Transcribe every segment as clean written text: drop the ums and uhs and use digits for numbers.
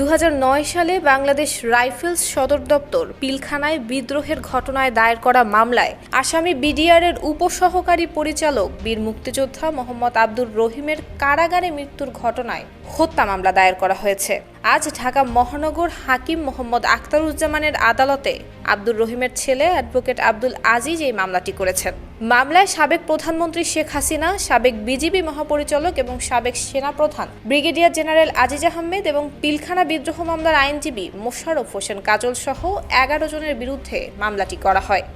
2009 সালে বাংলাদেশ রাইফেলস সদর দপ্তর পিলখানায় বিদ্রোহের ঘটনায় দায়ের করা মামলায় আসামি বিডিআরের উপসহকারী পরিচালক বীর মুক্তিযোদ্ধা মোহাম্মদ আব্দুর রহিমের কারাগারে মৃত্যুর ঘটনায় হত্যা মামলা দায়ের করা হয়েছে। আজ ঢাকা মহানগর হাকিম মোহাম্মদ আখতারুজ্জামানের আদালতে আব্দুর রহিমের ছেলে অ্যাডভোকেট আব্দুল আজিজ এই মামলাটি করেছেন। মামলায় সাবেক প্রধানমন্ত্রী শেখ হাসিনা, সাবেক বিজিবি মহাপরিচালক এবং সাবেক সেনাপ্রধান ব্রিগেডিয়ার জেনারেল আজিজ আহমেদ এবং পিলখানা বিদ্রোহ মামলার আইনজীবী মোশাররফ হোসেন কাজল সহ 11 জনের বিরুদ্ধে মামলাটি করা হয়।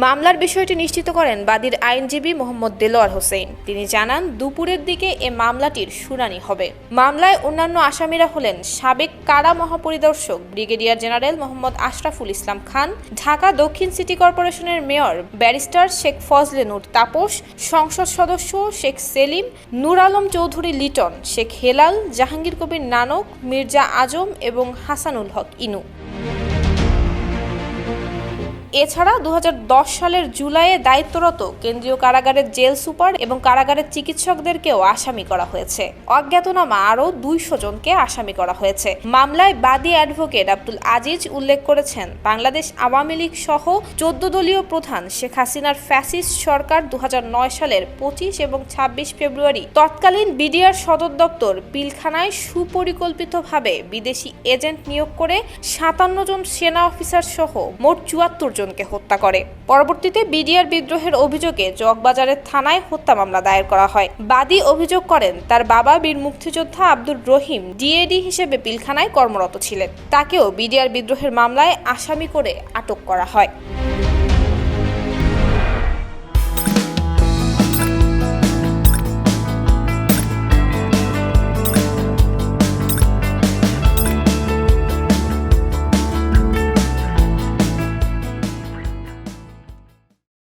মামলার বিষয়টি নিশ্চিত করেন বাদীর আইনজীবী মোহাম্মদ দেলোয়ার হোসেন। তিনি জানান, দুপুরের দিকে এ মামলাটির শুনানি হবে। মামলায় অন্যান্য আসামিরা হলেন সাবেক কারা মহাপরিদর্শক ব্রিগেডিয়ার জেনারেল মোহাম্মদ আশরাফুল ইসলাম খান, ঢাকা দক্ষিণ সিটি কর্পোরেশনের মেয়র ব্যারিস্টার শেখ ফজলে নূর তাপস, সংসদ সদস্য শেখ সেলিম, নূর আলম চৌধুরী লিটন, শেখ হেলাল, জাহাঙ্গীর কবির নানক, মির্জা আজম এবং হাসানুল হক ইনু। এছাড়া 2010 সালের জুলাইয়ে দায়িত্বরত কেন্দ্রীয় কারাগারের জেল সুপার এবং কারাগারের চিকিৎসকদেরকেও আসামি করা হয়েছে। অজ্ঞাতনামা আরও 200 জনকে আসামি করা হয়েছে। মামলায় বাদী অ্যাডভোকেট আব্দুল আজিজ উল্লেখ করেছেন, বাংলাদেশ আওয়ামী লীগ সহ 14 দলীয় প্রধান শেখ হাসিনার ফ্যাসিস্ট সরকার 2009 সালের 25 এবং 26 ফেব্রুয়ারি তৎকালীন বিডিআর সদর দপ্তর পিলখানায় সুপরিকল্পিতভাবে বিদেশি এজেন্ট নিয়োগ করে 57 জন সেনা অফিসার সহ মোট 74 জনকে হত্যা করে। পরবর্তীতে বিডিআর বিদ্রোহের অভিযোগে চকবাজারের থানায় হত্যা মামলা দায়ের করা হয়। বাদী অভিযোগ করেন, তার বাবা বীর মুক্তিযোদ্ধা আব্দুর রহিম ডিএডি হিসেবে পিলখানায় কর্মরত ছিলেন। তাকেও বিডিআর বিদ্রোহের মামলায় আসামি করে আটক করা হয়।